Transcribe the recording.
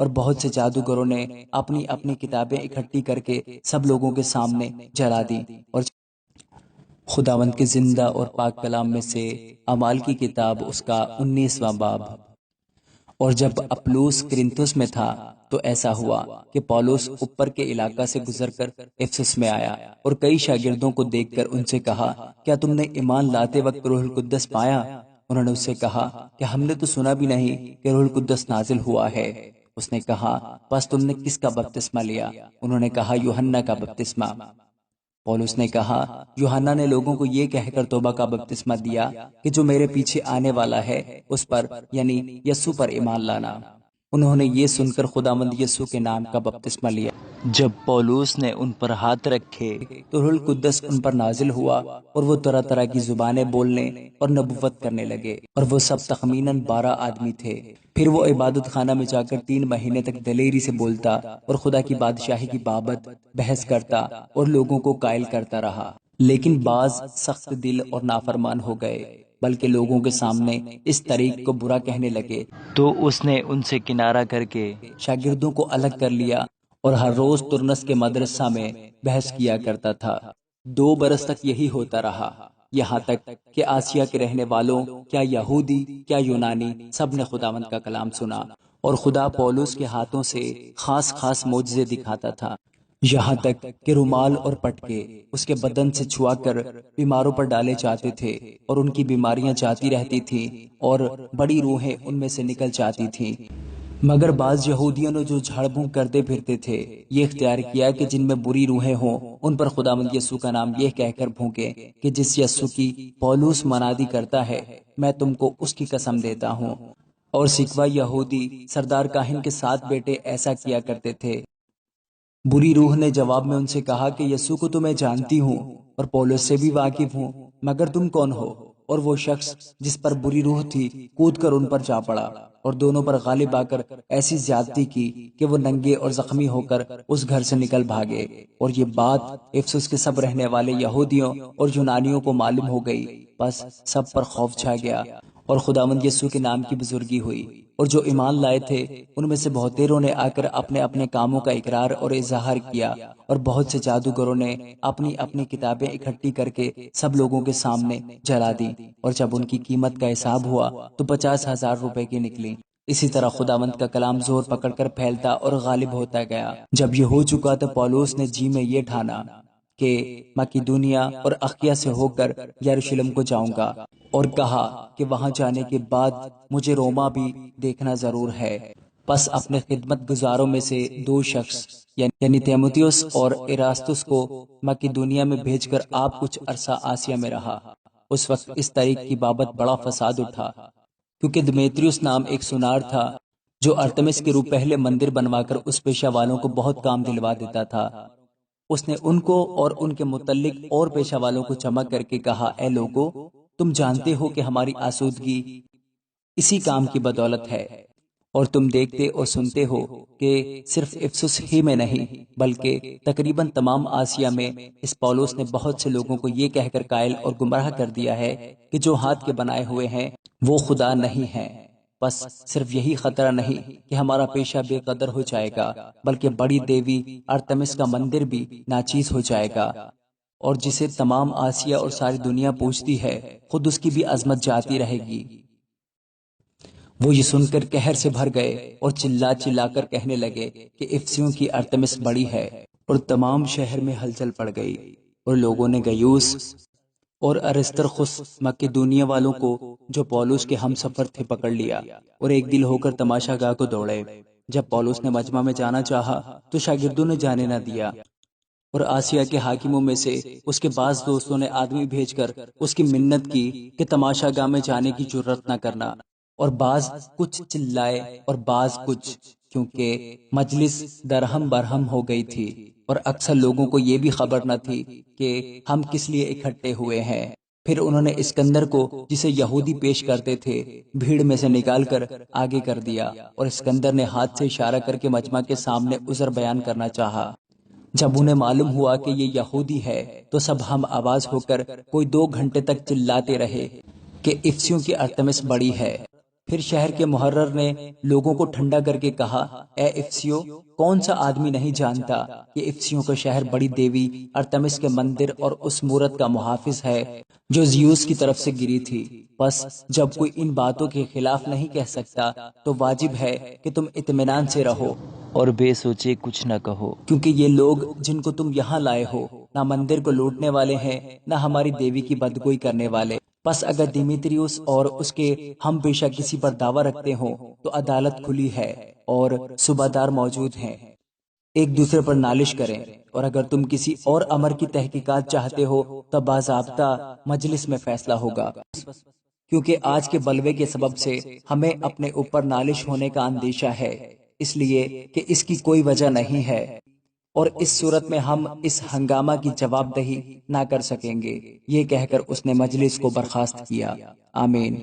اور بہت سے جادوگروں نے اپنی اپنی کتابیں اکٹھی کر کے سب لوگوں کے سامنے جلا دی۔ اور خداوند کے زندہ اور پاک کلام میں سے اعمال کی کتاب اس کا 19واں باب۔ اور جب اپلوس کرنتھس میں تھا تو ایسا ہوا کہ پولس اوپر کے علاقہ سے گزر کر افسس میں آیا، اور کئی شاگردوں کو دیکھ کر ان سے کہا، کیا تم نے ایمان لاتے وقت روح القدس پایا؟ انہوں نے اس سے کہا کہ ہم نے تو سنا بھی نہیں کہ روح القدس نازل ہوا ہے۔ اس نے کہا، پس تم نے کس کا بپتسمہ لیا؟ انہوں نے کہا، یوحنا کا بپتسمہ۔ پولس نے کہا، یوحنا نے لوگوں کو یہ کہہ کر توبہ کا بپتسمہ دیا کہ جو میرے پیچھے آنے والا ہے اس پر یعنی یسوع پر ایمان لانا۔ انہوں نے یہ سن کر خداوند یسوع کے نام کا بپتسمہ لیا۔ جب پولس نے ان پر ہاتھ رکھے تو روح القدس ان پر نازل ہوا، اور وہ طرح طرح کی زبانیں بولنے اور نبوت کرنے لگے، اور وہ سب تخمیناً 12 آدمی تھے۔ پھر وہ عبادت خانہ میں جا کر 3 مہینے تک دلیری سے بولتا اور خدا کی بادشاہی کی بابت بحث کرتا اور لوگوں کو قائل کرتا رہا۔ لیکن بعض سخت دل اور نافرمان ہو گئے، بلکہ لوگوں کے سامنے اس طریق کو برا کہنے لگے، تو اس نے ان سے کنارہ کر کے شاگردوں کو الگ کر لیا اور ہر روز ترنس کے مدرسہ میں بحث کیا کرتا تھا۔ 2 برس تک یہی ہوتا رہا، یہاں تک کہ آسیا کے رہنے والوں، کیا یہودی کیا یونانی، سب نے خداوند کا کلام سنا، اور خدا پولس کے ہاتھوں سے خاص خاص معجزے دکھاتا تھا، یہاں تک کہ رومال اور پٹکے اس کے بدن سے چھوا کر بیماروں پر ڈالے جاتے تھے، اور ان کی بیماریاں جاتی رہتی تھیں، اور بڑی روحیں ان میں سے نکل جاتی تھیں۔ مگر بعض یہودیوں نے جو جھاڑ پھونک کرتے پھرتے تھے یہ اختیار کیا کہ جن میں بری روحیں ہوں ان پر خداوند یسوع کا نام یہ کہہ کر پھونکے کہ جس یسوع کی پولس منادی کرتا ہے، میں تم کو اس کی قسم دیتا ہوں۔ اور سکوہ یہودی سردار کاہن کے 7 بیٹے ایسا کیا کرتے تھے۔ بری روح نے جواب میں ان سے کہا کہ یسوع کو تو میں جانتی ہوں اور پولس سے بھی واقف ہوں، مگر تم کون ہو؟ اور وہ شخص جس پر بری روح تھی کود کر ان پر جا پڑا اور دونوں پر غالب آ کر ایسی زیادتی کی کہ وہ ننگے اور زخمی ہو کر اس گھر سے نکل بھاگے۔ اور یہ بات افسس کے سب رہنے والے یہودیوں اور یونانیوں کو معلوم ہو گئی، بس سب پر خوف چھا گیا، اور خداوند یسوع کے نام کی بزرگی ہوئی۔ اور جو ایمان لائے تھے ان میں سے بہتیروں نے آ کر اپنے اپنے کاموں کا اقرار اور اظہار کیا، اور بہت سے جادوگروں نے اپنی اپنی کتابیں اکٹھی کر کے سب لوگوں کے سامنے جلا دی، اور جب ان کی قیمت کا حساب ہوا تو 50,000 روپے کی نکلی۔ اسی طرح خداوند کا کلام زور پکڑ کر پھیلتا اور غالب ہوتا گیا۔ جب یہ ہو چکا تو پولس نے جی میں یہ ٹھانا کہ مقدونیہ اور اخیا سے ہو کر یروشلم کو جاؤں گا، اور کہا کہ وہاں جانے کے بعد مجھے روما بھی دیکھنا ضرور ہے۔ پس اپنے خدمت گزاروں میں سے 2 شخص یعنی تیموتھیوس اور ایراستس کو مقدونیہ میں بھیج کر آپ کچھ عرصہ آسیا میں رہا۔ اس وقت اس طریق کی بابت بڑا فساد اٹھا، کیونکہ دمیتریوس نام ایک سونار تھا جو ارتمس کے روپ پہلے مندر بنوا کر اس پیشہ والوں کو بہت کام دلوا دیتا تھا۔ اس نے ان کو اور ان کے متعلق اور پیشہ والوں کو جمع کر کے کہا، اے لوگو، تم جانتے ہو کہ ہماری آسودگی اسی کام کی بدولت ہے، اور تم دیکھتے اور سنتے ہو کہ صرف افسس ہی میں نہیں بلکہ تقریباً تمام آسیا میں اس پولس نے بہت سے لوگوں کو یہ کہہ کر قائل اور گمراہ کر دیا ہے کہ جو ہاتھ کے بنائے ہوئے ہیں وہ خدا نہیں ہیں۔ بس صرف یہی خطرہ نہیں کہ ہمارا پیشہ بے قدر ہو جائے گا، بلکہ بڑی دیوی ارتمس کا مندر بھی ناچیز ہو جائے گا، اور جسے تمام آسیا اور ساری دنیا پوجتی ہے خود اس کی بھی عظمت جاتی رہے گی۔ وہ یہ سن کر قہر سے بھر گئے اور چلا چلا کر کہنے لگے کہ افسیوں کی ارتمس بڑی ہے، اور تمام شہر میں ہلچل پڑ گئی، اور لوگوں نے گیوس اور ارسترخس مقدونیہ والوں کو جو پولس کے ہم سفر تھے پکڑ لیا، اور ایک دل ہو کر تماشا گاہ کو دوڑے۔ جب پولس نے مجمع میں جانا چاہا تو شاگردوں نے جانے نہ دیا، اور آسیا کے حاکموں میں سے اس کے بعض دوستوں نے آدمی بھیج کر اس کی منت کی کہ تماشا گاہ میں جانے کی جرت نہ کرنا، اور بعض کچھ چلائے اور بعض کچھ، کیونکہ مجلس درہم برہم ہو گئی تھی، اور اکثر لوگوں کو یہ بھی خبر نہ تھی کہ ہم کس لیے اکٹھے ہوئے ہیں۔ پھر انہوں نے اسکندر کو، جسے یہودی پیش کرتے تھے، بھیڑ میں سے نکال کر آگے کر دیا، اور اسکندر نے ہاتھ سے اشارہ کر کے مجمع کے سامنے عذر بیان کرنا چاہا۔ جب انہیں معلوم ہوا کہ یہ یہودی ہے تو سب ہم آواز ہو کر کوئی 2 گھنٹے تک چلاتے رہے کہ افسیوں کی ارتمس بڑی ہے۔ پھر شہر کے محرر نے لوگوں کو ٹھنڈا کر کے کہا، اے افسیو، کون سا آدمی نہیں جانتا کہ افسیوں کا شہر بڑی دیوی ارتمس کے مندر اور اس مورت کا محافظ ہے جو زیوس کی طرف سے گری تھی۔ بس جب کوئی ان باتوں کے خلاف نہیں کہہ سکتا تو واجب ہے کہ تم اطمینان سے رہو اور بے سوچے کچھ نہ کہو، کیونکہ یہ لوگ جن کو تم یہاں لائے ہو نہ مندر کو لوٹنے والے ہیں نہ ہماری دیوی کی بدگوئی کرنے والے۔ پس اگر دیمیتریوس اور اس کے ہم پیشہ کسی پر دعویٰ رکھتے ہوں تو عدالت کھلی ہے اور صوبہ دار موجود ہیں، ایک دوسرے پر نالش کریں، اور اگر تم کسی اور امر کی تحقیقات چاہتے ہو تو باضابطہ مجلس میں فیصلہ ہوگا، کیونکہ آج کے بلوے کے سبب سے ہمیں اپنے اوپر نالش ہونے کا اندیشہ ہے، اس لیے کہ اس کی کوئی وجہ نہیں ہے، اور اس صورت میں ہم اس ہنگامہ کی جواب دہی نہ کر سکیں گے۔ یہ کہہ کر اس نے مجلس کو برخاست کیا۔ آمین۔